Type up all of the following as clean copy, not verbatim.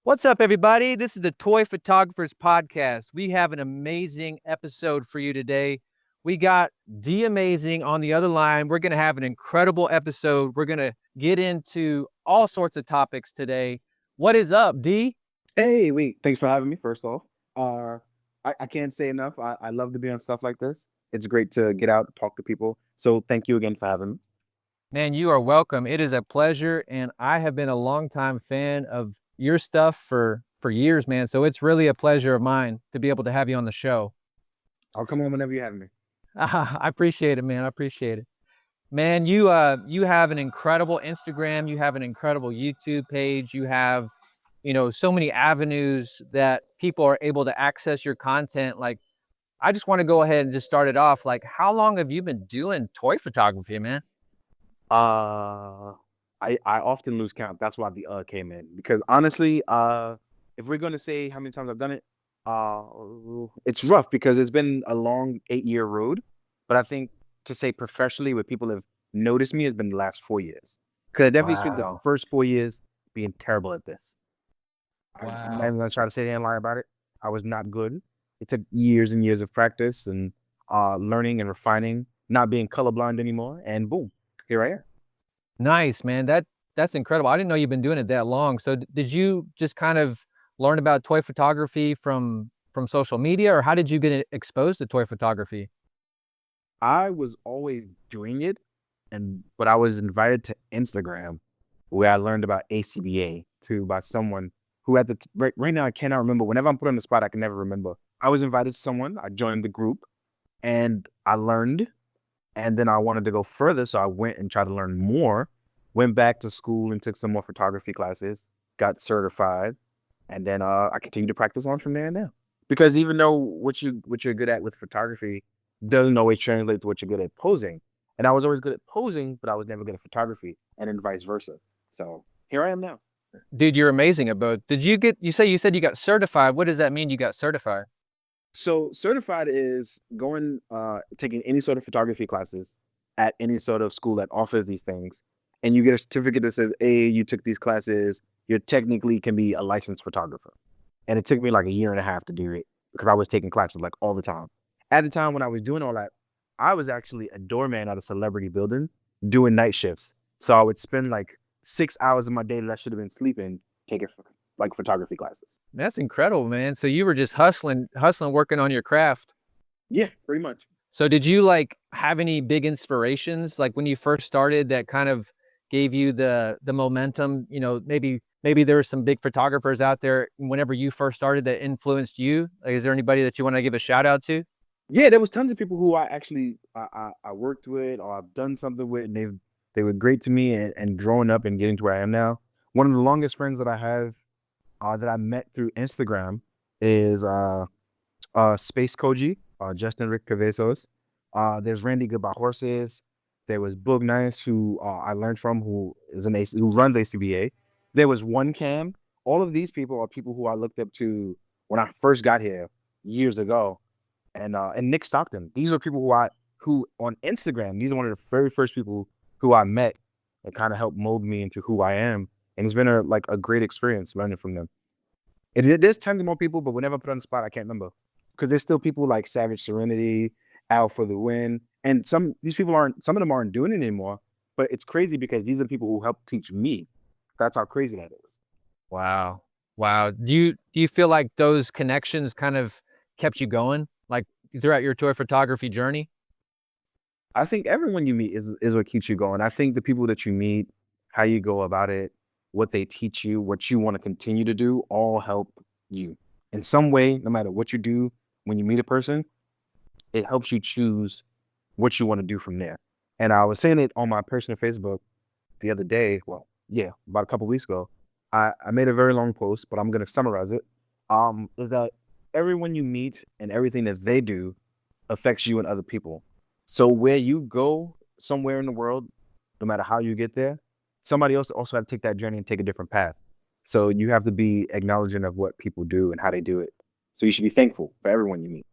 What's up, everybody? This is the Toy Photographers Podcast. We have an amazing episode for you today. We got D Amazing on the other line. We're going to have an incredible episode. We're going to get into all sorts of topics today. What is up, D? Hey, wait, thanks for having me, first off. I can't say enough. I love to be on stuff like this. It's great to get out and talk to people. So thank you again for having me. Man, you are welcome. It is a pleasure, and I have been a longtime fan of your stuff for years, man. So it's really a pleasure of mine to be able to have you on the show. I'll come on whenever you have me. I appreciate it, man. I appreciate it. Man, you have an incredible Instagram, you have an incredible YouTube page, you have, so many avenues that people are able to access your content. Like, I just want to go ahead and just start it off. Like, how long have you been doing toy photography, man? Uh, I often lose count. That's why the came in because honestly, if we're gonna say how many times I've done it, uh, it's rough because it's been a long 8-year road. But I think to say professionally, where people have noticed me, has been the last 4 years. Because I definitely spent the Wow. first 4 years being terrible at this. I'm not Wow. even gonna try to sit here and lie about it. I was not good. It took years and years of practice and learning and refining, not being colorblind anymore, and boom, here I am. Nice, man. That's incredible. I didn't know you've been doing it that long. So did you just kind of learn about toy photography from social media, or how did you get exposed to toy photography? I was always doing it, and but I was invited to Instagram, where I learned about ACBA to by someone who at the right now I cannot remember. Whenever I'm put on the spot, I can never remember. I was invited to someone. I joined the group, and I learned. And then I wanted to go further, so I went and tried to learn more. Went back to school and took some more photography classes. Got certified, and then I continued to practice on from there now. Because even though what you're good at with photography doesn't always translate to what you're good at posing, and I was always good at posing, but I was never good at photography, and then vice versa. So here I am now. Dude, you're amazing at both. You said you got certified. What does that mean you got certified? So certified is going taking any sort of photography classes at any sort of school that offers these things, and you get a certificate that says, "Hey, you took these classes. You technically can be a licensed photographer." And it took me like a year and a half to do it because I was taking classes like all the time. At the time when I was doing all that, I was actually a doorman at a celebrity building doing night shifts. So I would spend like 6 hours of my day that I should have been sleeping taking like photography classes. That's incredible, man. So you were just hustling, working on your craft. Yeah, pretty much. So did you like have any big inspirations like when you first started that kind of gave you the momentum? Maybe there were some big photographers out there whenever you first started that influenced you. Like, is there anybody that you want to give a shout out to? Yeah, there was tons of people who I actually I worked with or I've done something with, and they were great to me and growing up and getting to where I am now. One of the longest friends that I have that I met through Instagram is Space Koji, Justin Rick Cavazos. There's Randy Good by Horses. There was Boog Nice, who I learned from, who is who runs ACBA. There was One Cam. All of these people are people who I looked up to when I first got here years ago, and Nick Stockton. These are people who on Instagram. These are one of the very first people who I met that kind of helped mold me into who I am, and it's been a great experience learning from them. There's tons of more people, but whenever I put on the spot, I can't remember because there's still people like Savage Serenity, Al for the Win, and some of them aren't doing it anymore. But it's crazy because these are the people who helped teach me. That's how crazy that is. Wow. Wow. Do you feel like those connections kind of kept you going like throughout your toy photography journey? I think everyone you meet is what keeps you going. I think the people that you meet, how you go about it, what they teach you, what you want to continue to do, all help you in some way. No matter what you do, when you meet a person, it helps you choose what you want to do from there. And I was saying it on my personal Facebook the other day. Well, yeah, about a couple weeks ago. I made a very long post, but I'm gonna summarize it. Is that everyone you meet and everything that they do affects you and other people. So where you go somewhere in the world, no matter how you get there, somebody else also had to take that journey and take a different path. So you have to be acknowledging of what people do and how they do it. So you should be thankful for everyone you meet.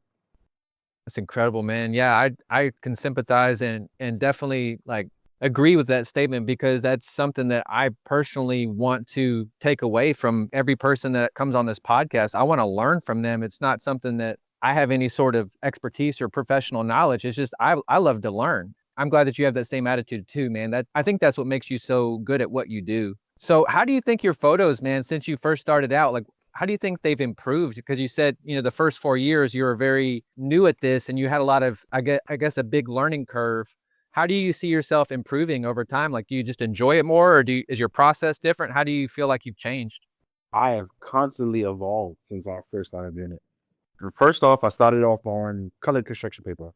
That's incredible, man. Yeah, I can sympathize and definitely like agree with that statement because that's something that I personally want to take away from every person that comes on this podcast. I want to learn from them. It's not something that I have any sort of expertise or professional knowledge. It's just I love to learn. I'm glad that you have that same attitude too, man. That I think that's what makes you so good at what you do. So, how do you think your photos, man, since you first started out, like how do you think they've improved? Because you said, the first 4 years you were very new at this and you had a lot of, I guess a big learning curve. How do you see yourself improving over time? Like, do you just enjoy it more, or is your process different? How do you feel like you've changed? I have constantly evolved since I first started doing it. First off, I started off on colored construction paper,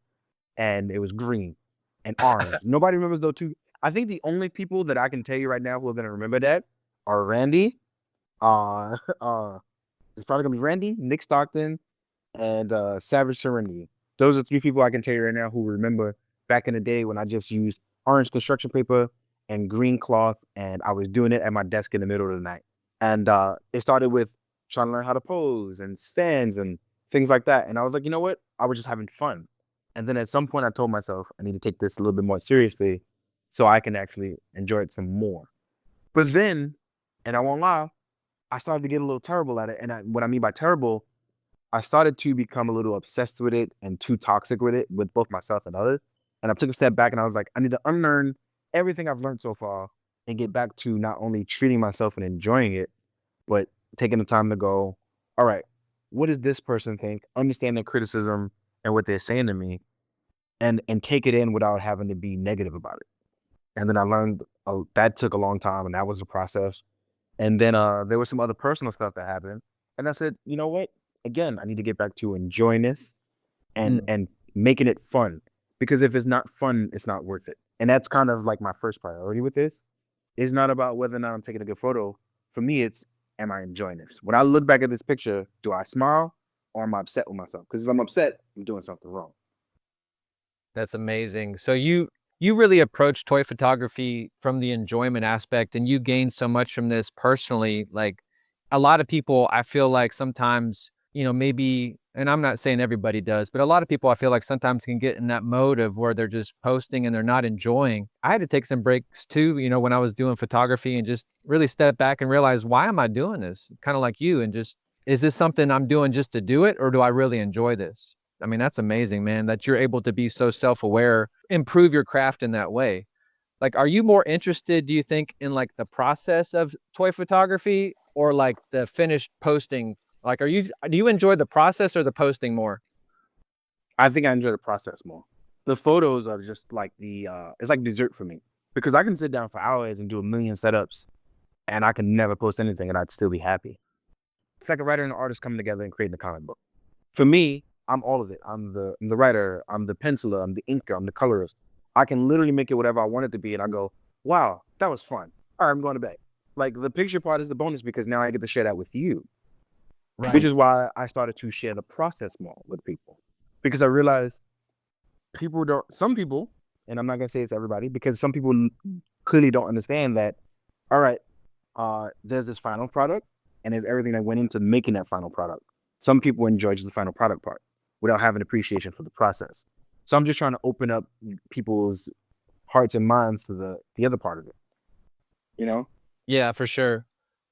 and it was green and orange. Nobody remembers those two. I think the only people that I can tell you right now who are gonna remember that are Randy. Uh, it's probably gonna be Randy, Nick Stockton, and Savage Serenity. Those are three people I can tell you right now who remember back in the day when I just used orange construction paper and green cloth, and I was doing it at my desk in the middle of the night. And it started with trying to learn how to pose and stands and things like that. And I was like, you know what? I was just having fun. And then at some point, I told myself I need to take this a little bit more seriously so I can actually enjoy it some more. But then, and I won't lie, I started to get a little terrible at it. And what I mean by terrible, I started to become a little obsessed with it and too toxic with it, with both myself and others. And I took a step back and I was like, I need to unlearn everything I've learned so far and get back to not only treating myself and enjoying it, but taking the time to go, all right, what does this person think? Understand their criticism and what they're saying to me, and take it in without having to be negative about it. And then I learned that took a long time, and that was a process. And then there was some other personal stuff that happened, and I said, you know what? Again, I need to get back to enjoying this Mm. and making it fun. Because if it's not fun, it's not worth it. And that's kind of like my first priority with this. It's not about whether or not I'm taking a good photo. For me, it's am I enjoying this? When I look back at this picture, do I smile or am I upset with myself? Because if I'm upset, I'm doing something wrong. That's amazing. So you really approach toy photography from the enjoyment aspect and you gain so much from this personally. Like a lot of people, I feel like sometimes, maybe, and I'm not saying everybody does, but a lot of people I feel like sometimes can get in that mode of where they're just posting and they're not enjoying. I had to take some breaks too, when I was doing photography and just really step back and realize, why am I doing this? Kind of like you, and just, is this something I'm doing just to do it, or do I really enjoy this? I mean, that's amazing, man, that you're able to be so self-aware, improve your craft in that way. Like, are you more interested, do you think, in like the process of toy photography or like the finished posting? Like, do you enjoy the process or the posting more? I think I enjoy the process more. The photos are just like it's like dessert for me because I can sit down for hours and do a million setups and I can never post anything and I'd still be happy. It's like a writer and an artist coming together and creating a comic book. For me, I'm all of it. I'm the writer, I'm the penciler, I'm the inker, I'm the colorist. I can literally make it whatever I want it to be, and I go, wow, that was fun. All right, I'm going to bed. Like the picture part is the bonus because now I get to share that with you, which Right. is why I started to share the process more with people because I realized people don't. Some people, and I'm not gonna say it's everybody, because some people clearly don't understand that. All right, there's this final product, and there's everything that went into making that final product. Some people enjoy just the final product part without having appreciation for the process. So I'm just trying to open up people's hearts and minds to the other part of it. You know, Yeah, for sure.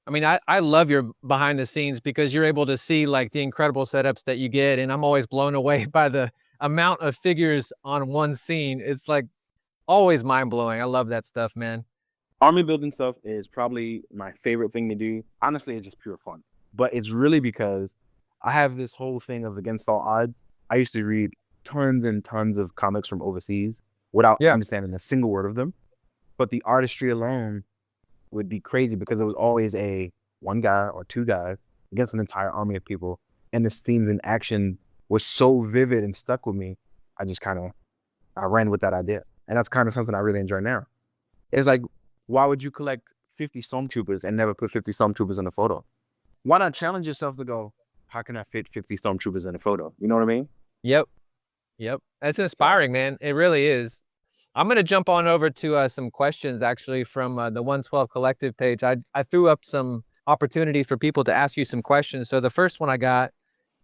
I mean, I love your behind the scenes because you're able to see like the incredible setups that you get. And I'm always blown away by the amount of figures on one scene. It's like always mind blowing. I love that stuff, man. army building stuff is probably my favorite thing to do. Honestly, it's just pure fun. But it's really because I have this whole thing of against all odds. I used to read tons and tons of comics from overseas without Yeah. understanding a single word of them. But the artistry alone would be crazy because it was always a one guy or two guys against an entire army of people. And the themes and action was so vivid and stuck with me. I just kind of I ran with that idea. And that's kind of something I really enjoy now. It's like, why would you collect 50 stormtroopers and never put 50 stormtroopers in a photo? Why not challenge yourself to go, how can I fit 50 stormtroopers in a photo? You know what I mean? Yep. Yep. That's So inspiring, man. It really is. I'm gonna jump on over to some questions actually from the 112 Collective page. I threw up some opportunities for people to ask you some questions. So the first one I got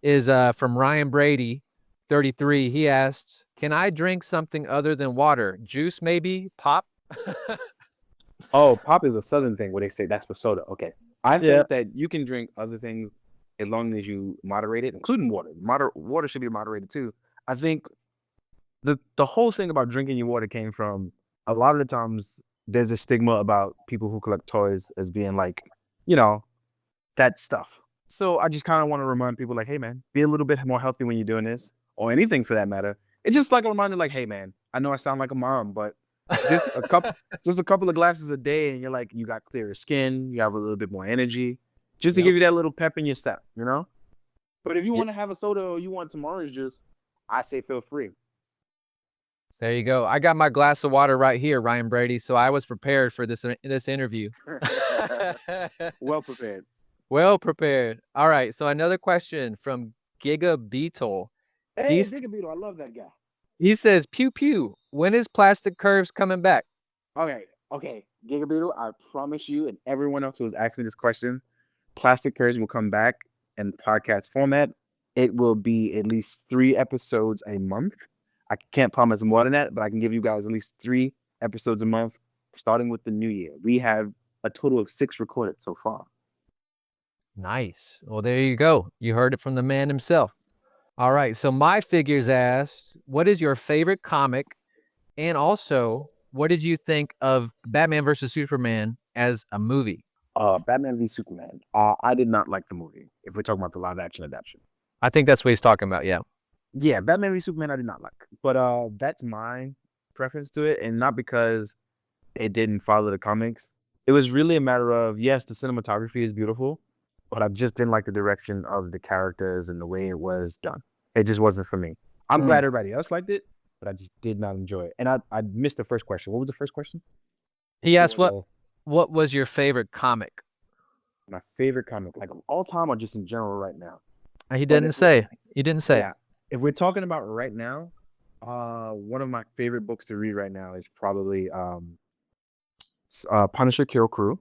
is from Ryan Brady, 33. He asks, "Can I drink something other than water? Juice, maybe? Pop?" Oh, pop is a southern thing where they say that's for soda. Okay. I Yeah. think that you can drink other things as long as you moderate it, including water. Water should be moderated too. I think the whole thing about drinking your water came from a lot of the times there's a stigma about people who collect toys as being like, you know, that stuff. So I just kind of want to remind people like, hey man, be a little bit more healthy when you're doing this, or anything for that matter. It's just like a reminder, like, hey man, I know I sound like a mom, but just a cup, just a couple of glasses a day, and you're like, you got clearer skin, you have a little bit more energy, just to Yep. give you that little pep in your step, you know. But if you Ye- want to have a soda or you want some orange juice, I say feel free. There you go. I got my glass of water right here, Ryan Brady. So I was prepared for this interview. Well prepared. Well prepared. All right. So another question from Giga Beetle. Hey, He's Digga Beetle, I love that guy. he says, "Pew pew. When is Plastic Curves coming back?" Okay, okay, Giga Beetle, I promise you, and everyone else who was asking this question, Plastic Curves will come back in podcast format. It will be at least 3 episodes a month. I can't promise more than that, but I can give you guys at least 3 episodes a month, starting with the new year. We have a total of 6 recorded so far. Nice. Well, there you go. You heard it from the man himself. All right. So my figures asked, what is your favorite comic? And also, what did you think of Batman versus Superman as a movie? Batman v Superman. I did not like the movie. If we're talking about the live action adaptation, I think that's what he's talking about. Yeah. yeah, Batman v Superman, I did not like. But that's my preference to it, and not because it didn't follow the comics. It was really a matter of, yes, the cinematography is beautiful, but I just didn't like the direction of the characters and the way it was done. It just wasn't for me. I'm Mm. glad everybody else liked it, but I just did not enjoy it. And I missed the first question. What was the first question? He asked, For what was your favorite comic? my favorite comic, like of all time or just in general right now? He But didn't say. He didn't say. yeah, if we're talking about right now, one of my favorite books to read right now is probably Punisher Kill Crew,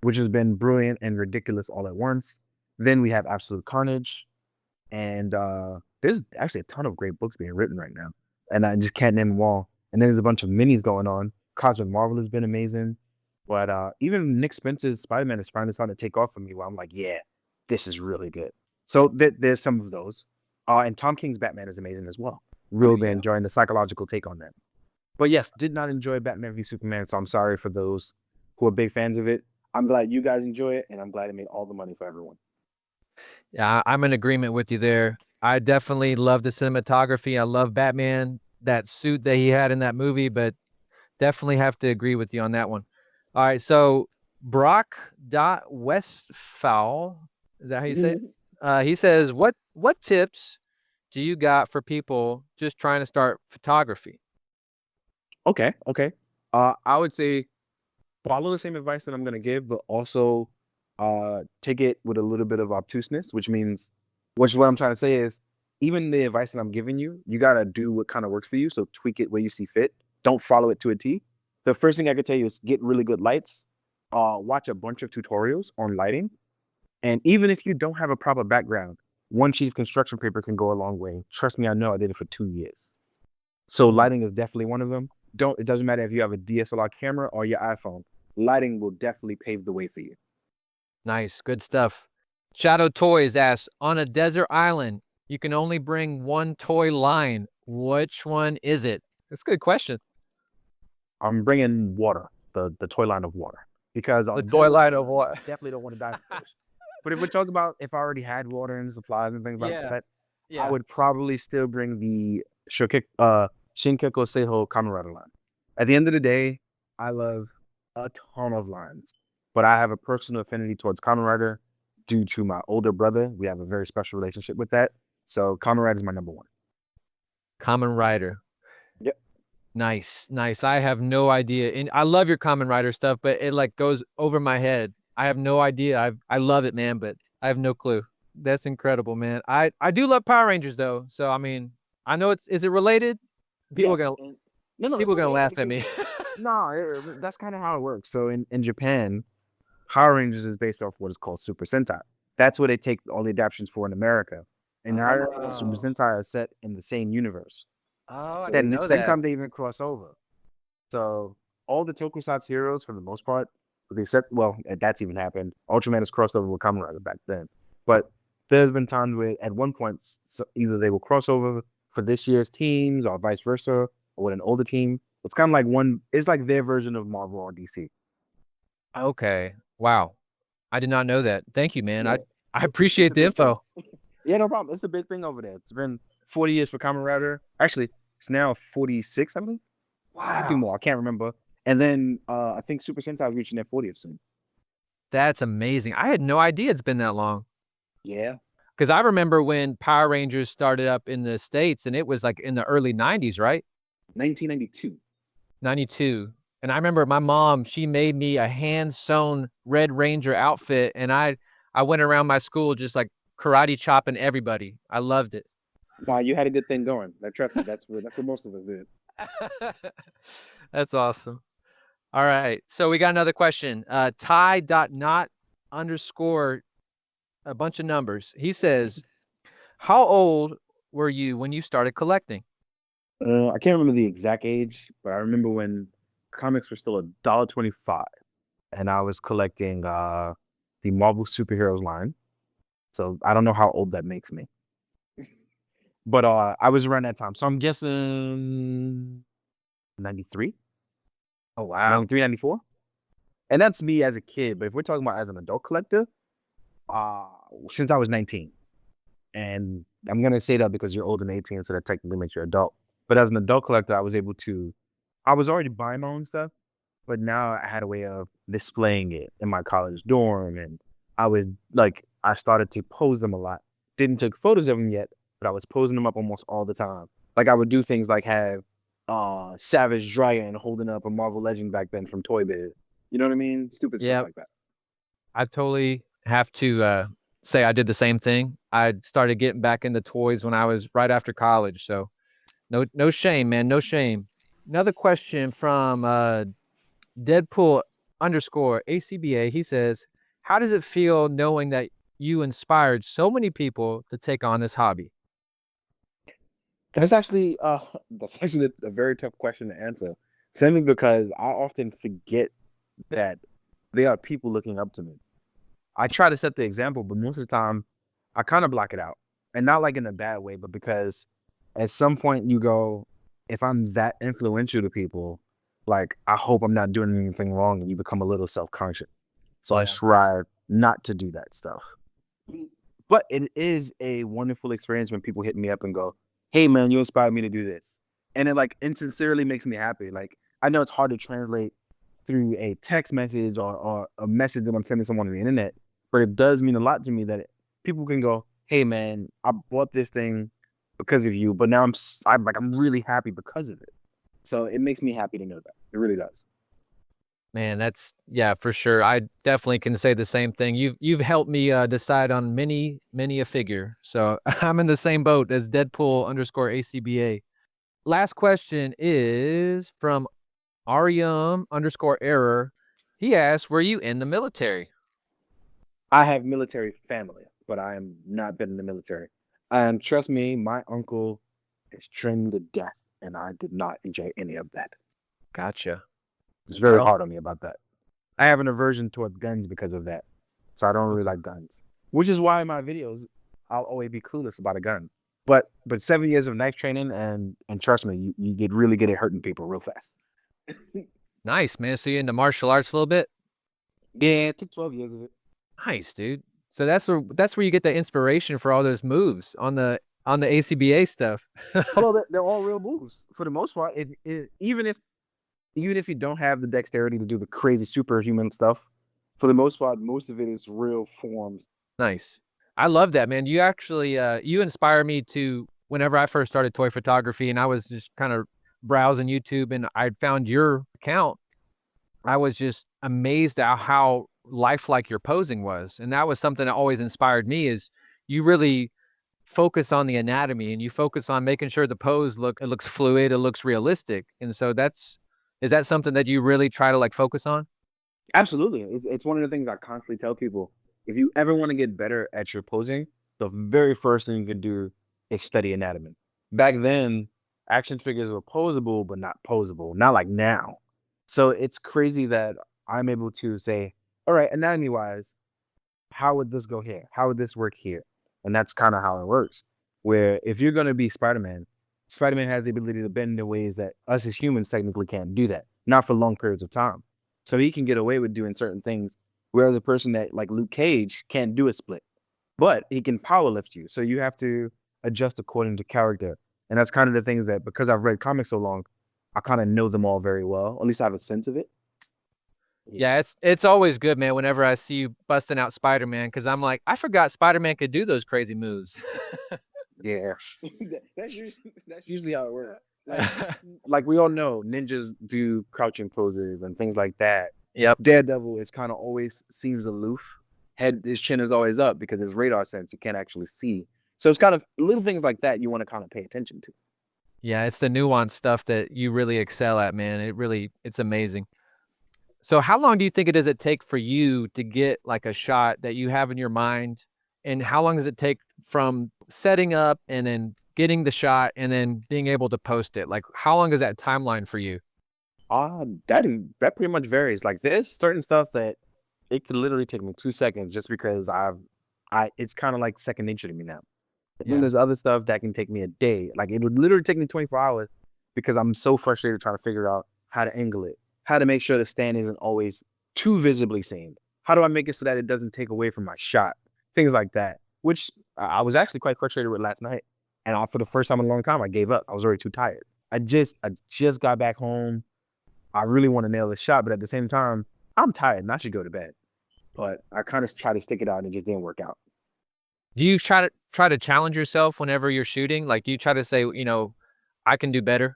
which has been brilliant and ridiculous all at once. Then we have Absolute Carnage, and there's actually a ton of great books being written right now, and I just can't name them all. And then there's a bunch of minis going on. Cosmic Marvel has been amazing, but even Nick Spencer's Spider-Man is finally starting to take off for me. Where I'm like, yeah, this is really good. So there's some of those, and Tom King's Batman is amazing as well. Really been enjoying the psychological take on that. But yes, did not enjoy Batman v Superman, so I'm sorry for those who are big fans of it. I'm glad you guys enjoy it, and I'm glad it made all the money for everyone. Yeah, I'm in agreement with you there. I definitely love the cinematography. I love Batman, that suit that he had in that movie, but definitely have to agree with you on that one. All right, so Brock dot Westphal, is that how you say it? He says, what tips do you got for people just trying to start photography? Okay, okay. I would say follow the same advice that I'm gonna give, but also take it with a little bit of obtuseness, which is what I'm trying to say is even the advice that I'm giving you, you gotta do what kind of works for you. So tweak it where you see fit. Don't follow it to a T. The first thing I could tell you is get really good lights. Watch a bunch of tutorials on lighting. And even if you don't have a proper background, one sheet of construction paper can go a long way. Trust me, I know I did it for 2 years. So Mm. lighting is definitely one of them. It doesn't matter if you have a DSLR camera or your iPhone. Lighting will definitely pave the way for you. Nice, good stuff. Shadow Toys asks, on a desert island, you can only bring one toy line. Which one is it? That's a good question. I'm bringing water, the toy line of water, because The on toy desert line of island, what? definitely don't want to die of thirst. But if we're talking about if I already had water and supplies and things like Yeah, that, I yeah. would probably still bring the Shinkeko Seiho Kamen Rider line. At the end of the day, I love a ton of lines, but I have a personal affinity towards Kamen Rider due to my older brother. We have a very special relationship with that. So Kamen Rider is my number one. Kamen Rider. Yep. Nice, nice. I have no idea. And I love your Kamen Rider stuff, but it like goes over my head. I have no idea. I love it, man, but I have no clue. That's incredible, man. I do love Power Rangers though. So I mean, I know it's is it related? People are Yes. gonna No, people it's are gonna related laugh at because me. no, that's kind of how it works. So in Japan, Power Rangers is based off what is called Super Sentai. That's what they take all the adaptations for in America. And Naruto and Super Oh. Sentai are set in the same universe. Oh, I didn't Then know that. sometimes they even cross over. So all the Tokusatsu heroes for the most part, with the except that's even happened. Ultraman is crossed over with Kamen Rider back then, but there's been times where at one point either they will cross over for this year's teams or vice versa, or with an older team. It's kind of like it's like their version of Marvel or DC. Okay. Wow. I did not know that. Thank you, man. Yeah, I it's appreciate a the big thing. info. Yeah, no problem. It's a big thing over there. It's been 40 years for Kamen Rider. Actually, it's now 46, I think. Might be Wow. more. I can't remember. And then I think Super Sentai is reaching their 40th soon. That's amazing. I had no idea it's been that long. Yeah. Because I remember when Power Rangers started up in the States, and it was like in the early 90s, right? 1992. 92. And I remember my mom, she made me a hand-sewn Red Ranger outfit, and I went around my school just like karate chopping everybody. I loved it. Wow, you had a good thing going. Trust me, that's what most of us did. That's awesome. All right. So we got another question. Ty.not underscore a bunch of numbers. He says, how old were you when you started collecting? I can't remember the exact age, but I remember when comics were still $1.25, and I was collecting the Marvel superheroes line. So I don't know how old that makes me, but I was around that time. So I'm guessing 93, Oh, wow. 93, 94. And that's me as a kid. But if we're talking about as an adult collector, uh, since I was 19, and I'm gonna say that because you're older than 18, so that technically makes you an adult. But as an adult collector, I was already buying my own stuff, but now I had a way of displaying it in my college dorm, and I started to pose them a lot. Didn't take photos of them yet, but I was posing them up almost all the time. Like I would do things like have Savage Dragon holding up a Marvel Legend back then from Toy Biz. You know what I mean? Stupid stuff Yeah, like that. I totally have to say I did the same thing. I started getting back into toys when I was right after college. So no shame, man. No shame. Another question from Deadpool underscore ACBA. He says, how does it feel knowing that you inspired so many people to take on this hobby? That's actually a very tough question to answer. Simply because I often forget that there are people looking up to me. I try to set the example, but most of the time I kind of block it out. And not like in a bad way, but because at some point you go, if I'm that influential to people, like I hope I'm not doing anything wrong, and you become a little self-conscious. So I Yeah. try not to do that stuff. But it is a wonderful experience when people hit me up and go, "Hey man, you inspired me to do this." And it like insincerely makes me happy. Like I know it's hard to translate through a text message or a message that I'm sending someone on the internet, but it does mean a lot to me that people can go, "Hey man, I bought this thing because of you, but now I'm really happy because of it." So it makes me happy to know that. It really does. Man, that's yeah, for sure. I definitely can say the same thing. You've helped me decide on many a figure. So I'm in the same boat as Deadpool underscore ACBA. Last question is from Arium underscore error. He asks, were you in the military? I have military family, but I am not been in the military. And trust me, my uncle is trained to death, and I did not enjoy any of that. Gotcha. It's very Well, hard on me about that. I have an aversion toward guns because of that. So I don't really like guns. Which is why in my videos I'll always be clueless about a gun. But 7 years of knife training and trust me, you get really good at hurting people real fast. nice, man. So you into martial arts a little bit? Yeah, it took 12 years of it. Nice, dude. So that's where you get the inspiration for all those moves on the ACBA stuff. Although they're all real moves for the most part. Even if you don't have the dexterity to do the crazy superhuman stuff, for the most part, most of it is real forms. Nice. I love that, man. You actually you inspire me to whenever I first started toy photography and I was just kind of browsing YouTube and I found your account. I was just amazed at how lifelike your posing was. And that was something that always inspired me is you really focus on the anatomy and you focus on making sure the pose it looks fluid, it looks realistic. And so is that something that you really try to like focus on? Absolutely. It's one of the things I constantly tell people. If you ever want to get better at your posing, the very first thing you can do is study anatomy. Back then, action figures were posable, but not posable. Not like now. So it's crazy that I'm able to say, all right, anatomy wise, how would this go here? How would this work here? And that's kind of how it works. Where if you're going to be Spider-Man, Spider-Man has the ability to bend in ways that us as humans technically can't do that, not for long periods of time. So he can get away with doing certain things, whereas a person that like Luke Cage can't do a split, but he can power lift you. So you have to adjust according to character. And that's kind of the things that, because I've read comics so long, I kind of know them all very well. At least I have a sense of it. Yeah, it's always good, man, whenever I see you busting out Spider-Man, because I'm like, I forgot Spider-Man could do those crazy moves. Yeah. That's usually how it works. Like we all know, ninjas do crouching poses and things like that. Yep. Daredevil is kind of always seems aloof. His chin is always up because his radar sense you can't actually see. So it's kind of little things like that you want to kind of pay attention to. Yeah, it's the nuanced stuff that you really excel at, man. It's amazing. So how long do you think does it take for you to get like a shot that you have in your mind? And how long does it take from setting up and then getting the shot and then being able to post it? Like how long is that timeline for you? That pretty much varies. Like there's certain stuff that it could literally take me 2 seconds just because I it's kind of like second nature to me now. And then Yeah. there's other stuff that can take me a day. Like it would literally take me 24 hours because I'm so frustrated trying to figure out how to angle it, how to make sure the stand isn't always too visibly seen. How do I make it so that it doesn't take away from my shot? Things like that, which I was actually quite frustrated with last night. And for the first time in a long time, I gave up. I was already too tired. I just got back home. I really want to nail this shot, but at the same time, I'm tired and I should go to bed. But I kind of try to stick it out and it just didn't work out. Do you try to challenge yourself whenever you're shooting? Like do you try to say, I can do better?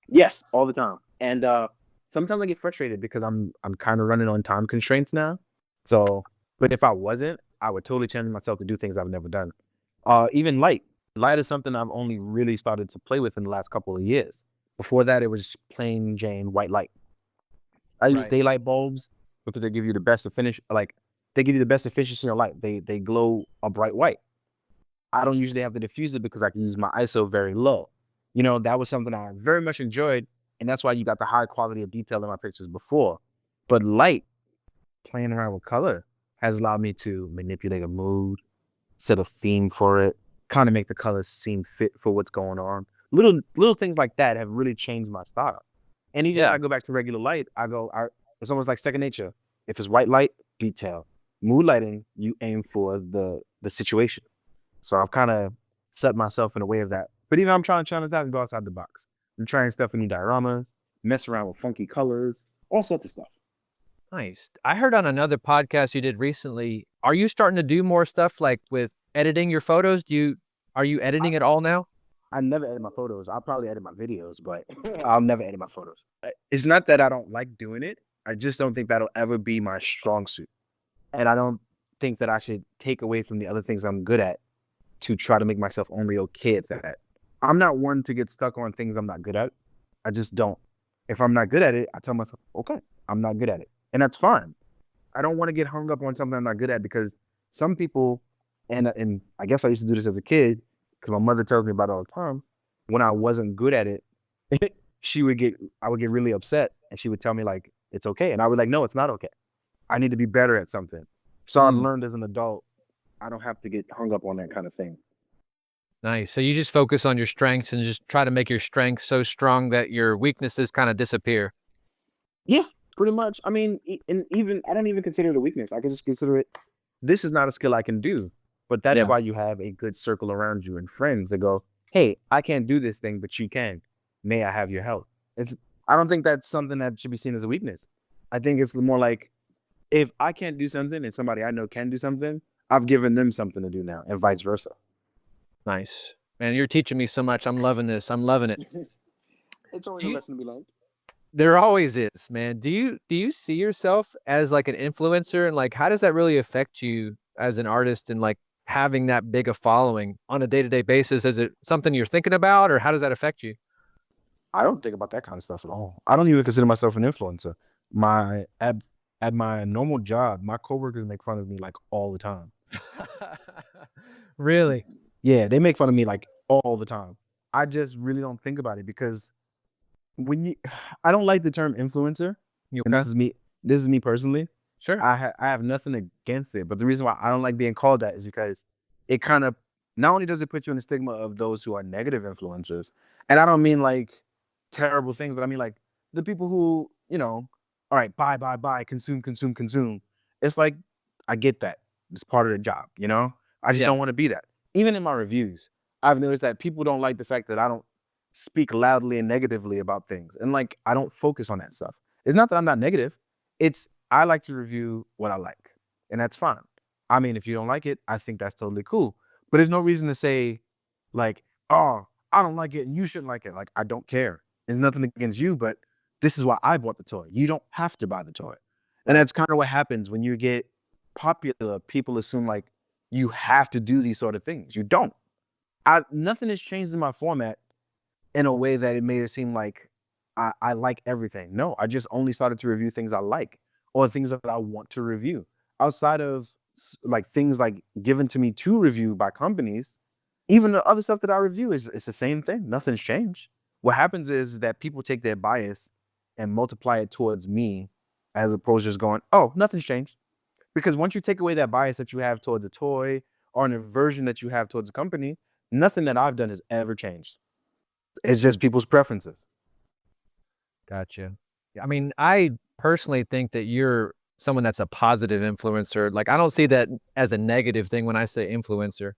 Yes, all the time. And sometimes I get frustrated because I'm kind of running on time constraints now. So, but if I wasn't, I would totally challenge myself to do things I've never done. Even light. Light is something I've only really started to play with in the last couple of years. Before that, it was plain Jane white light. I use Right. daylight bulbs because they give you the best finish. Like they give you the best efficiency in light. They glow a bright white. I don't usually have to diffuse it because I can use my ISO very low. That was something I very much enjoyed, and that's why you got the high quality of detail in my pictures before. But light, playing around with color, has allowed me to manipulate a mood, set a theme for it, kind of make the colors seem fit for what's going on. Little things like that have really changed my style. And even when Yeah. I go back to regular light, it's almost like second nature. If it's white light, detail. Mood lighting, you aim for the situation. So I've kind of set myself in a way of that. But even I'm trying to challenge that and go outside the box. I'm trying stuff in new dioramas, mess around with funky colors, all sorts of stuff. Nice. I heard on another podcast you did recently, are you starting to do more stuff like with editing your photos? Are you editing at all now? I never edit my photos. I'll probably edit my videos, but I'll never edit my photos. It's not that I don't like doing it. I just don't think that'll ever be my strong suit. And I don't think that I should take away from the other things I'm good at to try to make myself only okay at that. I'm not one to get stuck on things I'm not good at. I just don't. If I'm not good at it, I tell myself, okay, I'm not good at it. And that's fine. I don't want to get hung up on something I'm not good at because some people, and I guess I used to do this as a kid because my mother tells me about it all the time. When I wasn't good at it, I would get really upset and she would tell me like, it's okay. And I would like, no, it's not okay. I need to be better at something. So I Mm, learned as an adult, I don't have to get hung up on that kind of thing. nice. So you just focus on your strengths and just try to make your strengths so strong that your weaknesses kind of disappear. Yeah, pretty much. I mean, and even I don't even consider it a weakness. I can just consider it. This is not a skill I can do, but that's Yeah. why you have a good circle around you and friends that go, "Hey, I can't do this thing, but you can. May I have your help?" It's. I don't think that's something that should be seen as a weakness. I think it's more like if I can't do something and somebody I know can do something, I've given them something to do now, and vice versa. Nice. Man, you're teaching me so much. I'm loving this. I'm loving it. It's always Do a you lesson to be learned. There always is, man. Do you see yourself as like an influencer and like how does that really affect you as an artist and like having that big a following on a day-to-day basis? Is it something you're thinking about or how does that affect you? I don't think about that kind of stuff at all. I don't even consider myself an influencer. My at my normal job, my coworkers make fun of me like all the time. Really? Yeah, they make fun of me like all the time. I just really don't think about it because when you, I don't like the term influencer, You and okay? This is me personally. Sure. I have nothing against it, but the reason why I don't like being called that is because it kind of, not only does it put you in the stigma of those who are negative influencers, and I don't mean like terrible things, but I mean like the people who, all right, buy, consume, consume, consume. It's like, I get that. It's part of the job, you know? I just Yeah. don't want to be that. Even in my reviews, I've noticed that people don't like the fact that I don't speak loudly and negatively about things. And like, I don't focus on that stuff. It's not that I'm not negative. It's, I like to review what I like, and that's fine. I mean, if you don't like it, I think that's totally cool. But there's no reason to say, like, oh, I don't like it and you shouldn't like it. Like, I don't care. There's nothing against you, but this is why I bought the toy. You don't have to buy the toy. And that's kind of what happens when you get popular. People assume like you have to do these sort of things. You don't. Nothing has changed in my format in a way that it made it seem like I like everything. No, I just only started to review things I like or things that I want to review. Outside of like things like given to me to review by companies, even the other stuff that I review is it's the same thing. Nothing's changed. What happens is that people take their bias and multiply it towards me as opposed to just going, oh, nothing's changed. Because once you take away that bias that you have towards a toy or an aversion that you have towards a company, nothing that I've done has ever changed. It's just people's preferences. Gotcha. Yeah, I mean, I personally think that you're someone that's a positive influencer. Like, I don't see that as a negative thing when I say influencer.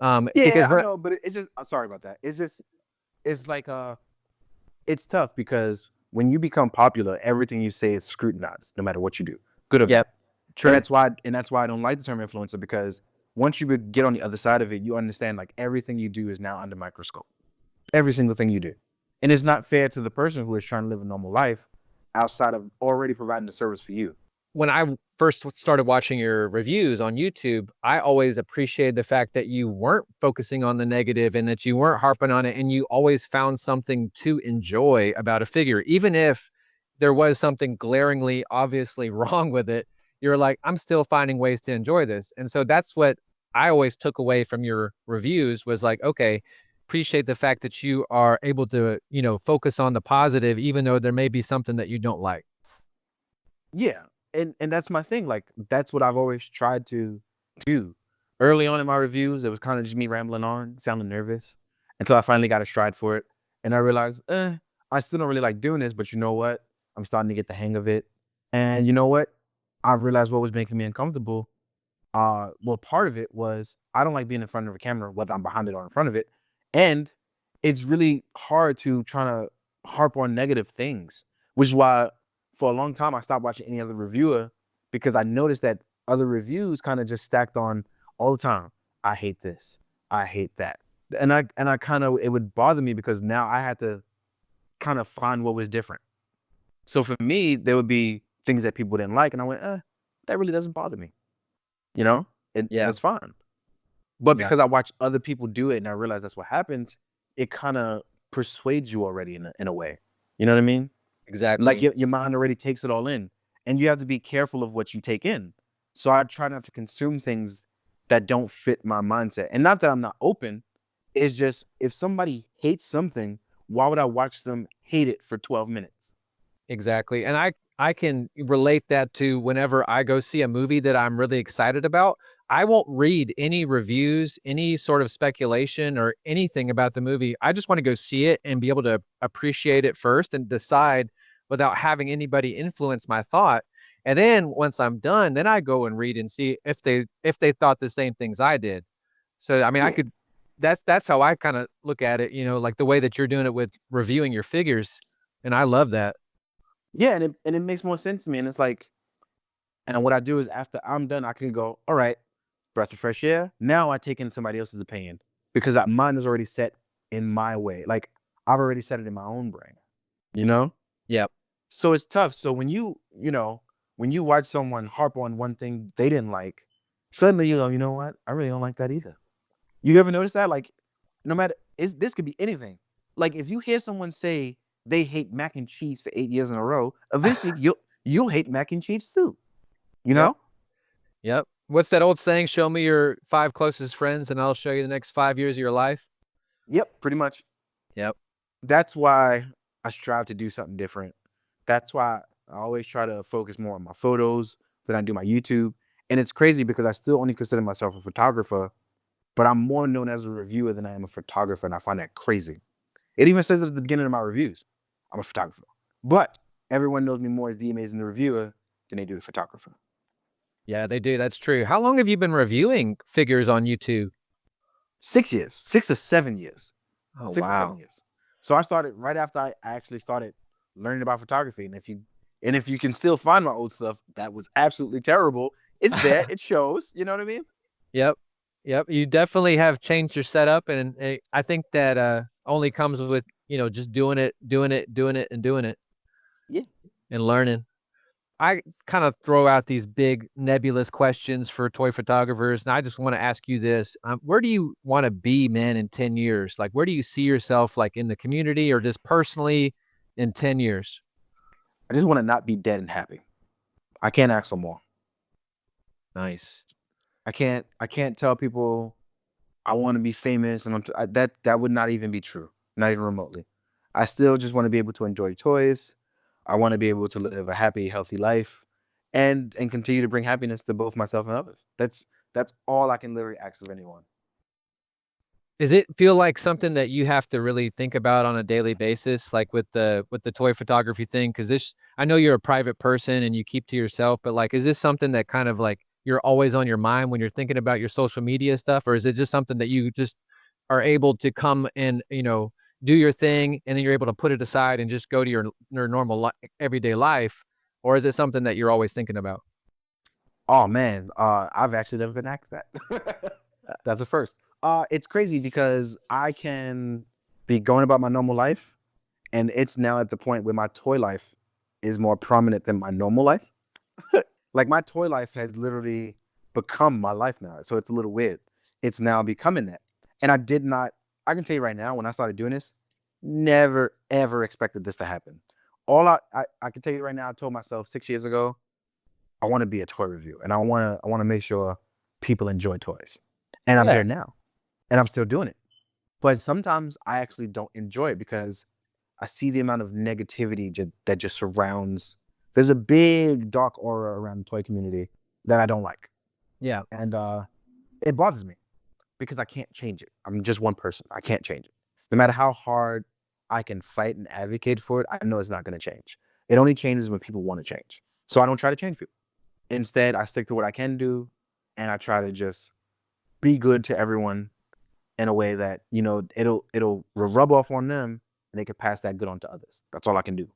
Yeah, Because I know, but it's just, I'm sorry about that. It's just, it's like it's tough because when you become popular, everything you say is scrutinized, no matter what you do, good or bad. yep, true. And that's why I don't like the term influencer, because once you get on the other side of it, you understand like everything you do is now under microscope. Every single thing you do. And it's not fair to the person who is trying to live a normal life outside of already providing the service for you. When I first started watching your reviews on YouTube, I always appreciated the fact that you weren't focusing on the negative and that you weren't harping on it, and you always found something to enjoy about a figure. Even if there was something glaringly, obviously wrong with it, you're like, I'm still finding ways to enjoy this. And so that's what I always took away from your reviews was like, okay, appreciate the fact that you are able to, focus on the positive, even though there may be something that you don't like. Yeah. And that's my thing. Like that's what I've always tried to do. Early on in my reviews, it was kind of just me rambling on, sounding nervous, until I finally got a stride for it. And I realized, I still don't really like doing this, but you know what? I'm starting to get the hang of it. And you know what? I've realized what was making me uncomfortable. Well, part of it was I don't like being in front of a camera, whether I'm behind it or in front of it. And it's really hard to try to harp on negative things, which is why for a long time I stopped watching any other reviewer, because I noticed that other reviews kind of just stacked on all the time. I hate this. I hate that. And I kind of, it would bother me because now I had to kind of find what was different. So for me, there would be things that people didn't like, and I went, that really doesn't bother me, you know? And Yeah. it's fine. But Yeah. because I watched other people do it and I realized that's what happens, it kind of persuades you already in a way. You know what I mean? Like Exactly. your mind already takes it all in, and you have to be careful of what you take in. So I try not to consume things that don't fit my mindset. And not that I'm not open, it's just if somebody hates something, why would I watch them hate it for 12 minutes? Exactly, and I can relate that to whenever I go see a movie that I'm really excited about, I won't read any reviews, any sort of speculation or anything about the movie. I just wanna go see it and be able to appreciate it first and decide without having anybody influence my thought, and then once I'm done, then I go and read and see if they thought the same things I did. So, I mean, I Yeah. could that's how I kinda look at it, like the way that you're doing it with reviewing your figures, and I love that. Yeah, and it makes more sense to me. And it's like, and what I do is after I'm done, I can go, all right, breath of fresh air. Now I take in somebody else's opinion because mine is already set in my way. Like I've already set it in my own brain, you know? Yep. So it's tough. So when when you watch someone harp on one thing they didn't like, suddenly you go, you know what? I really don't like that either. You ever notice that? Like, no matter, this could be anything. Like if you hear someone say they hate mac and cheese for 8 years in a row, eventually you'll hate mac and cheese too. You Yep. know? Yep. What's that old saying? Show me your 5 closest friends, and I'll show you the next 5 years of your life. Yep, pretty much. Yep. That's why I strive to do something different. That's why I always try to focus more on my photos than I do my YouTube. And it's crazy because I still only consider myself a photographer, but I'm more known as a reviewer than I am a photographer, and I find that crazy. It even says at the beginning of my reviews, I'm a photographer. But everyone knows me more as the amazing reviewer than they do the photographer. Yeah, they do. That's true. How long have you been reviewing figures on YouTube? 6 years, 6 or 7 years, Oh, 6 or 7 years. So I started right after I actually started learning about photography. And if you can still find my old stuff, that was absolutely terrible. It's there. It shows. You know what I mean? Yep. Yep. You definitely have changed your setup. And I think that only comes with, just doing it, and doing it Yeah. and learning. I kind of throw out these big nebulous questions for toy photographers. And I just want to ask you this. Where do you want to be, man, in 10 years? Like, where do you see yourself, like in the community or just personally in 10 years? I just want to not be dead and happy. I can't ask for more. Nice. I can't tell people I want to be famous, and that would not even be true, not even remotely. I still just want to be able to enjoy toys. I want to be able to live a happy, healthy life, and continue to bring happiness to both myself and others. That's all I can literally ask of anyone. Does it feel like something that you have to really think about on a daily basis, like with the toy photography thing? Because this, I know you're a private person and you keep to yourself, but like, is this something that kind of like you're always on your mind when you're thinking about your social media stuff, or is it just something that you just are able to come and do your thing, and then you're able to put it aside and just go to your normal everyday life, or is it something that you're always thinking about? Oh man, I've actually never been asked that. That's a first. It's crazy because I can be going about my normal life, and it's now at the point where my toy life is more prominent than my normal life. Like my toy life has literally become my life now. So it's a little weird. It's now becoming that. And I did not, I can tell you right now, when I started doing this, never ever expected this to happen. I can tell you right now, I told myself 6 years ago, I want to be a toy reviewer and I want to make sure people enjoy toys. And I'm Yeah. here now and I'm still doing it. But sometimes I actually don't enjoy it because I see the amount of negativity that just surrounds. There's a big dark aura around the toy community that I don't like, Yeah. and it bothers me because I can't change it. I'm just one person. I can't change it. No matter how hard I can fight and advocate for it, I know it's not going to change. It only changes when people want to change. So I don't try to change people. Instead, I stick to what I can do, and I try to just be good to everyone in a way that it'll rub off on them and they can pass that good on to others. That's all I can do.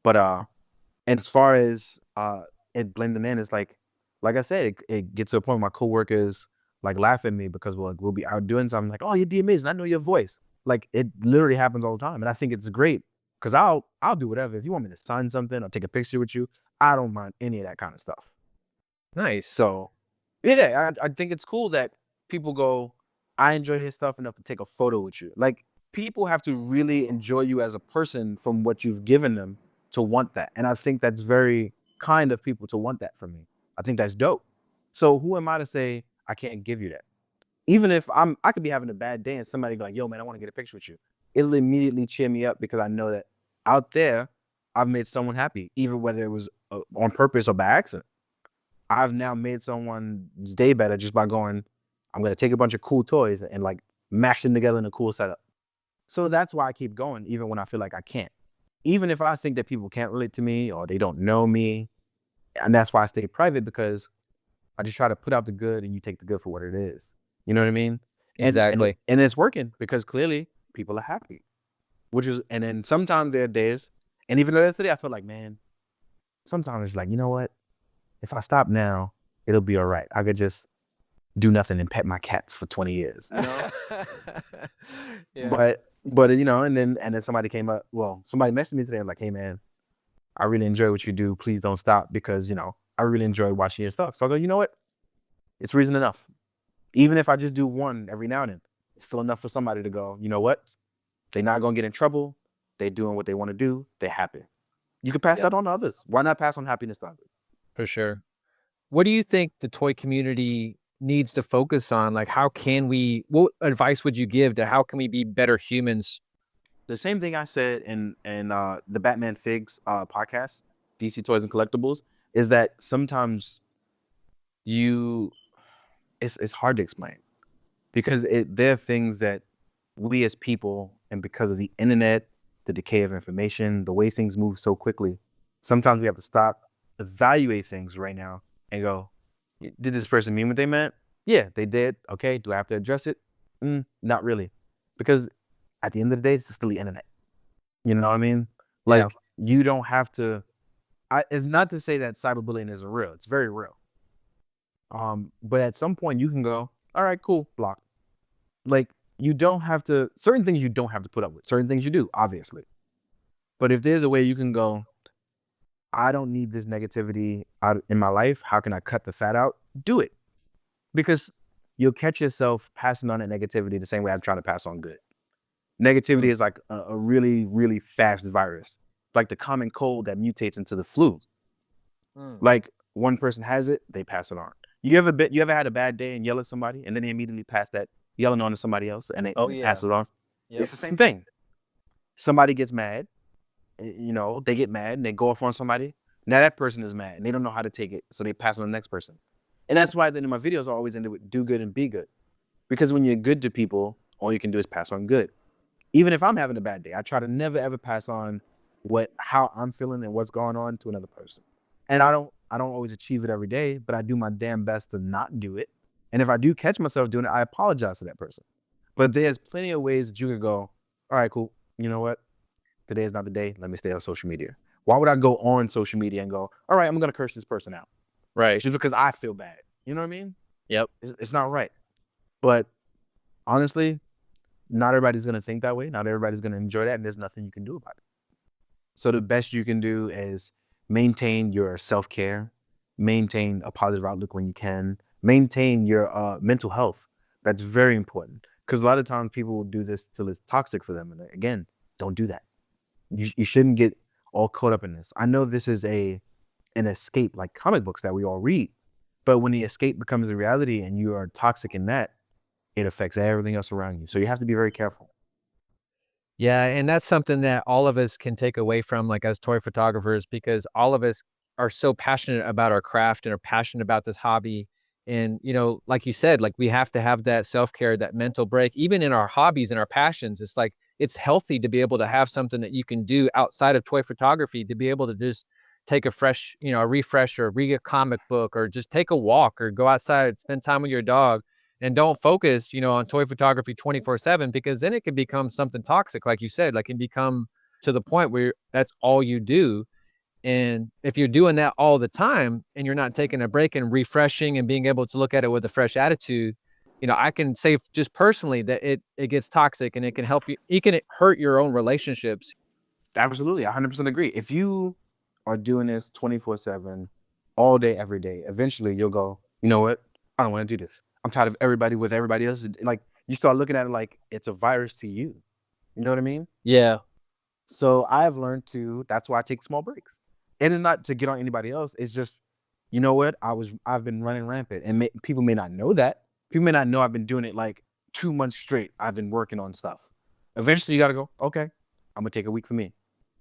But and as far as it blending in, it's like I said, it gets to a point where my coworkers like laugh at me because we'll be out doing something like, oh, you're the amazing, I know your voice. Like it literally happens all the time. And I think it's great because I'll do whatever. If you want me to sign something or take a picture with you, I don't mind any of that kind of stuff. Nice. So yeah, I think it's cool that people go, I enjoy his stuff enough to take a photo with you. Like people have to really enjoy you as a person from what you've given them to want that. And I think that's very kind of people to want that from me. I think that's dope. So who am I to say I can't give you that? Even if I could be having a bad day and somebody be like, yo, man, I want to get a picture with you. It'll immediately cheer me up because I know that out there, I've made someone happy, even whether it was on purpose or by accident. I've now made someone's day better just by going, I'm gonna take a bunch of cool toys and like mash them together in a cool setup. So that's why I keep going, even when I feel like I can't. Even if I think that people can't relate to me or they don't know me. And that's why I stay private because I just try to put out the good and you take the good for what it is. You know what I mean? Exactly. And it's working because clearly people are happy. And then sometimes there are days, and even though yesterday I felt like, man, sometimes it's like, you know what? If I stop now, it'll be all right. I could just do nothing and pet my cats for 20 years, you know? Yeah. But and then somebody came up, well, somebody messaged me today and like, hey man, I really enjoy what you do. Please don't stop because, I really enjoy watching your stuff. So I go, you know what? It's reason enough. Even if I just do one every now and then, it's still enough for somebody to go, you know what? They're not gonna get in trouble. They're doing what they want to do. They're happy. You can pass Yep. that on to others. Why not pass on happiness to others? For sure. What do you think the toy community needs to focus on? Like, what advice would you give to how can we be better humans the same thing I said in the Batman Figs podcast, DC Toys and Collectibles, is that sometimes it's hard to explain because there are things that we as people, and because of the internet, the decay of information, the way things move so quickly, sometimes we have to stop, evaluate things right now, and go, did this person mean what they meant? Yeah, they did. Okay, do I have to address it? Not really, because at the end of the day, it's still the internet. You know what I mean? Yeah. Like, you don't have to. It's not to say that cyberbullying isn't real. It's very real. But at some point, you can go, all right, cool, block. Like, you don't have to. Certain things you don't have to put up with. Certain things you do, obviously. But if there's a way you can go, I don't need this negativity out in my life. How can I cut the fat out? Do it, because you'll catch yourself passing on that negativity the same way I'm trying to pass on good. Negativity is like a really, really fast virus, like the common cold that mutates into the flu. Like, one person has it, they pass it on. You ever had a bad day and yell at somebody, and then they immediately pass that yelling on to somebody else, and they pass it on? Yep. It's the same thing. Somebody gets mad, they get mad and they go off on somebody. Now that person is mad and they don't know how to take it, so they pass on to the next person. And that's why then in my videos I always end it with do good and be good, because when you're good to people, all you can do is pass on good. Even if I'm having a bad day, I try to never ever pass on how I'm feeling and what's going on to another person. And I don't always achieve it every day, but I do my damn best to not do it. And if I do catch myself doing it, I apologize to that person. But there's plenty of ways that you could go, all right, cool. You know what? Today is not the day. Let me stay on social media. Why would I go on social media and go, all right, I'm going to curse this person out? Right. Just because I feel bad. You know what I mean? Yep. It's not right. But honestly, not everybody's going to think that way. Not everybody's going to enjoy that. And there's nothing you can do about it. So the best you can do is maintain your self-care, maintain a positive outlook when you can, maintain your mental health. That's very important, because a lot of times people will do this till it's toxic for them. And again, don't do that. You shouldn't get all caught up in this. I know this is an escape, like comic books that we all read, but when the escape becomes a reality and you are toxic in that, it affects everything else around you. So you have to be very careful. Yeah, and that's something that all of us can take away from, like, as toy photographers, because all of us are so passionate about our craft and are passionate about this hobby. And, like you said, like, we have to have that self-care, that mental break, even in our hobbies and our passions. It's like, it's healthy to be able to have something that you can do outside of toy photography, to be able to just take a fresh, a refresher, read a comic book, or just take a walk, or go outside, spend time with your dog, and don't focus, on toy photography 24/7, because then it can become something toxic, like you said, like, it can become to the point where that's all you do. And if you're doing that all the time and you're not taking a break and refreshing and being able to look at it with a fresh attitude, I can say just personally that it gets toxic, and it can it can hurt your own relationships. Absolutely, 100% agree. If you are doing this 24/7, all day, every day, eventually you'll go, you know what? I don't want to do this. I'm tired of everybody with everybody else. Like, you start looking at it like it's a virus to you. You know what I mean? Yeah. So I've learned that's why I take small breaks. And it's not to get on anybody else. It's just, you know what? I've been running rampant, and people may not know that. People may not know I've been doing it like 2 months straight. I've been working on stuff. Eventually you got to go, okay, I'm going to take a week for me.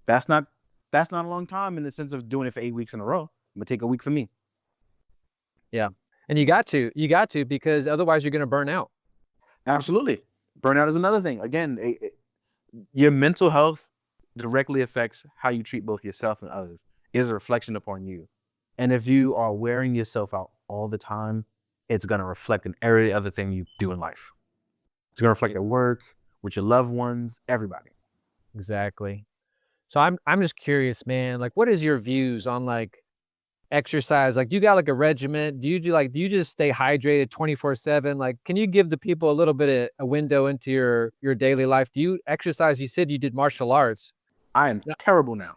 That's not a long time in the sense of doing it for 8 weeks in a row. I'm gonna take a week for me. Yeah. And you got to, because otherwise you're going to burn out. Absolutely. Burnout is another thing. Again, your mental health directly affects how you treat both yourself and others. It is a reflection upon you. And if you are wearing yourself out all the time, it's gonna reflect in every other thing you do in life. It's gonna reflect at work, with your loved ones, everybody. Exactly. So I'm just curious, man, like, what is your views on, like, exercise? Like, do you got, like, a regiment? Do you just stay hydrated 24/7? Like, can you give the people a little bit of a window into your daily life? Do you exercise? You said you did martial arts. I am No. terrible now.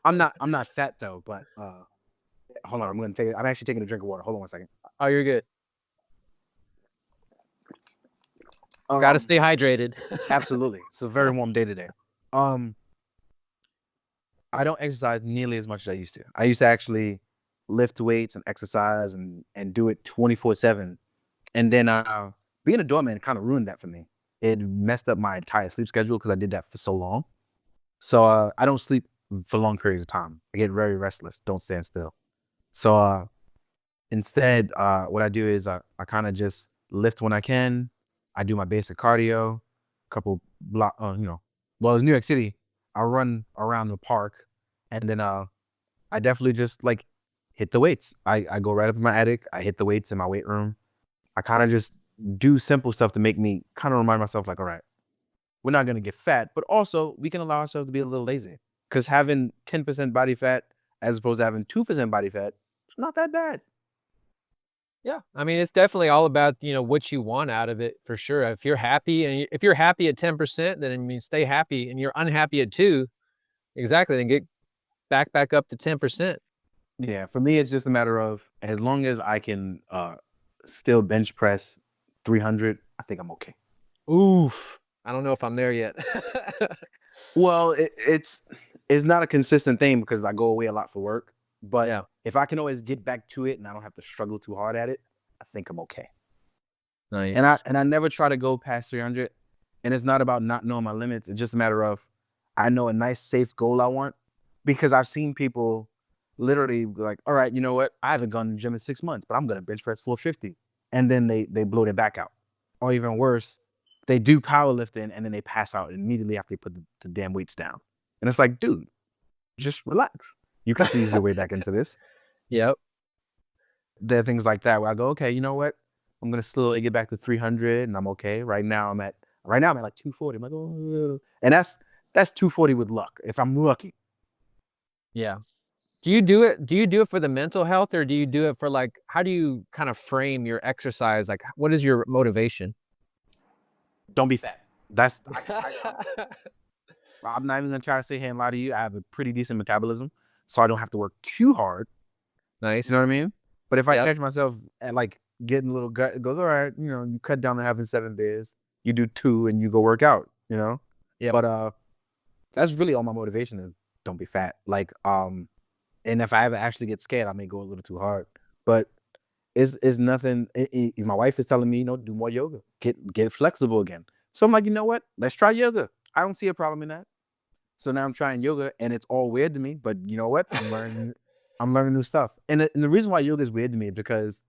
I'm not fat though, but hold on, I'm actually taking a drink of water. Hold on 1 second. Oh, you're good. Gotta Um, stay hydrated. Absolutely. It's a very warm day today. Um, I don't exercise nearly as much as I used to. I used to actually lift weights and exercise and do it 24/7. And then being a doorman kind of ruined that for me. it messed up my entire sleep schedule because I did that for so long. So I don't sleep for long periods of time. I get very restless. Don't stand still. So instead, what I do is I kind of just lift when I can. I do my basic cardio, couple block, well, it's New York City. I run around the park, and then I definitely just like hit the weights. I go right up in my attic. I hit the weights in my weight room. I kind of just do simple stuff to make me kind of remind myself, like, all right, we're not gonna get fat, but also we can allow ourselves to be a little lazy. Because having 10% body fat as opposed to having 2% body fat, it's not that bad. Yeah, I mean, it's definitely all about, what you want out of it for sure. If you're happy and if you're happy at 10%, then I mean, stay happy, and you're unhappy at 2, exactly, then get back up to 10%. Yeah, for me, it's just a matter of as long as I can still bench press 300, I think I'm okay. Oof. I don't know if I'm there yet. Well, it's not a consistent thing because I go away a lot for work. But Yeah, if I can always get back to it and I don't have to struggle too hard at it, I think I'm okay. And I nice. and I never try to go past 300. And it's not about not knowing my limits. It's just a matter of I know a nice safe goal I want because I've seen people literally be like, all right, you know what? I haven't gone to the gym in 6 months, but I'm gonna bench press 450. And then they blow their back out. Or even worse, they do powerlifting and then they pass out immediately after they put the damn weights down. And it's like, dude, just relax. You can ease your way back into this. Yep. There are things like that where I go, okay, you know what? I'm gonna slowly get back to 300, and I'm okay. Right now I'm at like 240. I'm like, oh, and that's 240 with luck if I'm lucky. Yeah. Do you do it for the mental health, or do you do it for, like, how do you kind of frame your exercise? Like, what is your motivation? Don't be fat. That's I'm not even gonna try to sit here and lie to you. I have a pretty decent metabolism, so I don't have to work too hard. You Nice. know what I mean? But if I Yep. catch myself at like getting a little gut, it goes, all right, you cut down to having 7 beers, you do two, and you go work out. Yep. But that's really all my motivation is. Don't be fat. Like and if I ever actually get scared, I may go a little too hard. But it's nothing. My wife is telling me, do more yoga, get flexible again. So I'm like, you know what? Let's try yoga. I don't see a problem in that. So now I'm trying yoga, and it's all weird to me. But you know what? I'm learning new stuff. And the reason why yoga is weird to me is because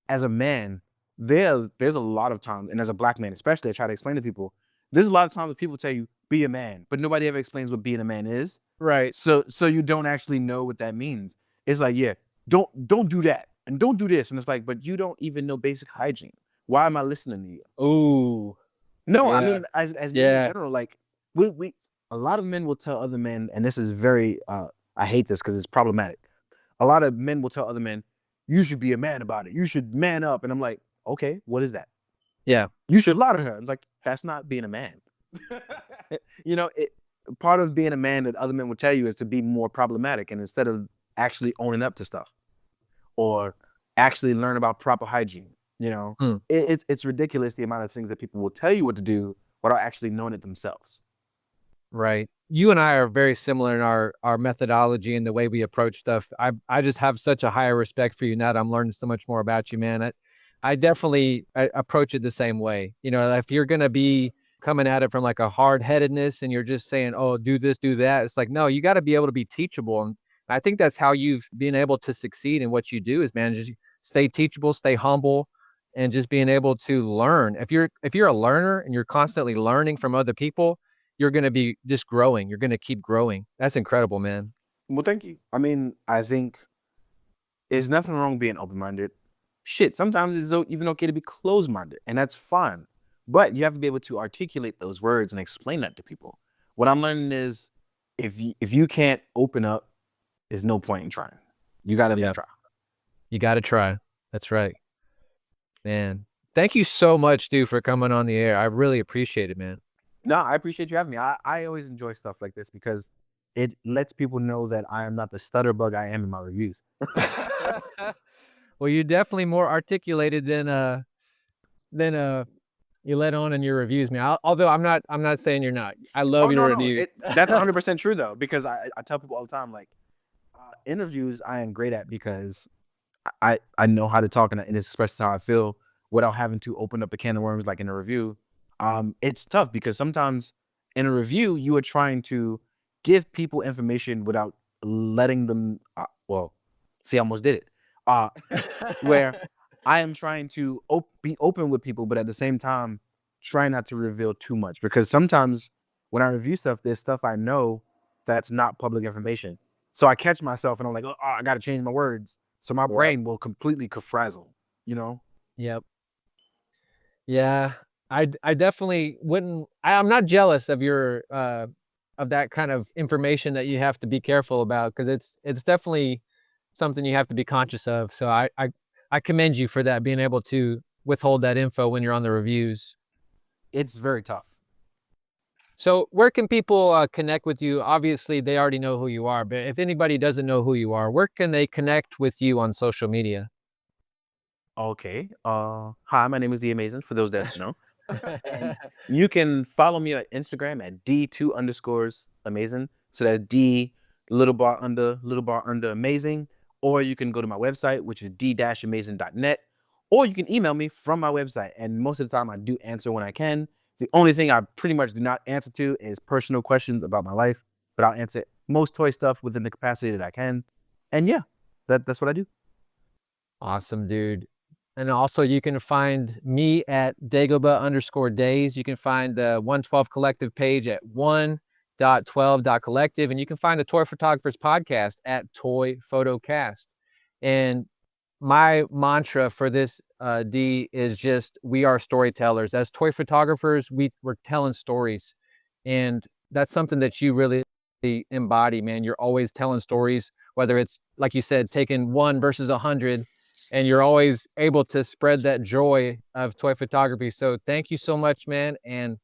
as a man, there's a lot of times, and as a black man especially, I try to explain to people. There's a lot of times that people tell you be a man, but nobody ever explains what being a man is. Right. So you don't actually know what that means. It's like, yeah, don't do that and don't do this. And it's like, but you don't even know basic hygiene. Why am I listening to you? Ooh. No, I Yeah. mean, as men in Yeah. general, like we a lot of men will tell other men, and this is very I hate this because it's problematic. A lot of men will tell other men, you should be a man about it. You should man up. And I'm like, okay, what is that? Yeah. You should lie to her. I'm like, that's not being a man. It part of being a man that other men will tell you is to be more problematic and instead of actually owning up to stuff or actually learn about proper hygiene. Hmm. It's ridiculous the amount of things that people will tell you what to do without actually knowing it themselves. Right. You and I are very similar in our methodology and the way we approach stuff. I just have such a higher respect for you now that I'm learning so much more about you, man. I definitely approach it the same way. If you're gonna be coming at it from like a hard headedness and you're just saying, "Oh, do this, do that," it's like, no, you got to be able to be teachable. And I think that's how you've been able to succeed in what you do is, man, just stay teachable, stay humble, and just being able to learn. If you're a learner and you're constantly learning from other people, you're gonna be just growing. You're gonna keep growing. That's incredible, man. Well, thank you. I mean, I think there's nothing wrong being open minded. Shit, sometimes it's even okay to be closed minded, and that's fine. But you have to be able to articulate those words and explain that to people. What I'm learning is if you can't open up, there's no point in trying. You got to at least Yeah, try. you gotta try. That's right, man. Thank you so much, dude, for coming on the air. I really appreciate it, man. No, I appreciate you having me. I always enjoy stuff like this because it lets people know that I am not the stutter bug I am in my reviews. Well, you're definitely more articulated than you let on in your reviews, man. Although I'm not saying you're not. I Oh love your no, no, reviews. that's 100% true though because I tell people all the time like interviews I am great at because I know how to talk and express how I feel without having to open up a can of worms like in a review. It's tough because sometimes in a review you are trying to give people information without letting them. Well, see, I almost did it. Where I am trying to be open with people, but at the same time, try not to reveal too much because sometimes when I review stuff, there's stuff I know that's not public information. So I catch myself and I'm like, oh, I got to change my words. So my brain will completely frazzle, you know? Yep. Yeah. I definitely wouldn't. I'm not jealous of your of that kind of information that you have to be careful about because it's definitely something you have to be conscious of. So I commend you for that, being able to withhold that info when you're on the reviews. It's very tough. So where can people connect with you? Obviously, they already know who you are, but if anybody doesn't know who you are, where can they connect with you on social media? Okay. Hi, my name is The Amazing, for those that know. And you can follow me on Instagram at D2 underscores amazing. So that's D little bar under amazing. Or you can go to my website, which is d-amazing.net. Or you can email me from my website. And most of the time I do answer when I can. The only thing I pretty much do not answer to is personal questions about my life, but I'll answer most toy stuff within the capacity that I can. And yeah, that's what I do. Awesome, dude. And also, you can find me at Dagobah_days. You can find the 112 Collective page at 1.12.collective. And you can find the Toy Photographers podcast at ToyPhotoCast. And my mantra for this D is just we are storytellers. As toy photographers, we're telling stories. And that's something that you really embody, man. You're always telling stories, whether it's like you said, taking one versus 100, and you're always able to spread that joy of toy photography. So thank you so much, man. And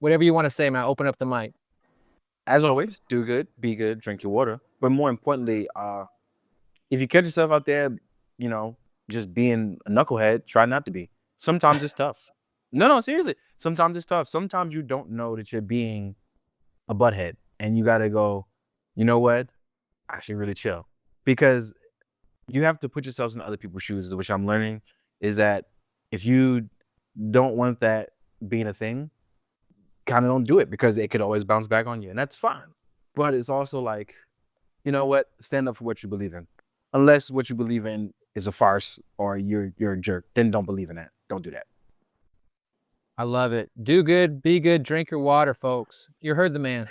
whatever you want to say, man, open up the mic. As always, do good, be good, drink your water. But more importantly, if you catch yourself out there, you know, just being a knucklehead, try not to be. Sometimes it's tough. No, seriously. Sometimes it's tough. Sometimes you don't know that you're being a butthead and you got to go, you know what? I should really chill. Because you have to put yourselves in other people's shoes, which I'm learning is that if you don't want that being a thing, kind of don't do it because it could always bounce back on you. And that's fine. But it's also like, you know what? Stand up for what you believe in. Unless what you believe in is a farce or you're a jerk, then don't believe in that. Don't do that. I love it. Do good, be good, drink your water, folks. You heard the man.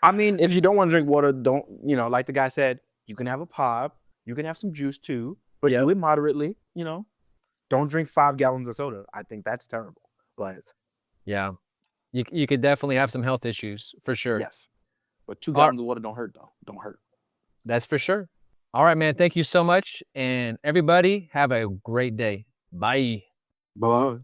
I mean, if you don't want to drink water, don't, like the guy said, you can have a pop, you can have some juice too, but Yep. do it moderately, Don't drink 5 gallons of soda. I think that's terrible. But Yeah. You could definitely have some health issues for sure. yes. But two All, gallons of water don't hurt though. Don't hurt. that's for sure. All right, man. Thank you so much. And everybody, have a great day. Bye. Bye.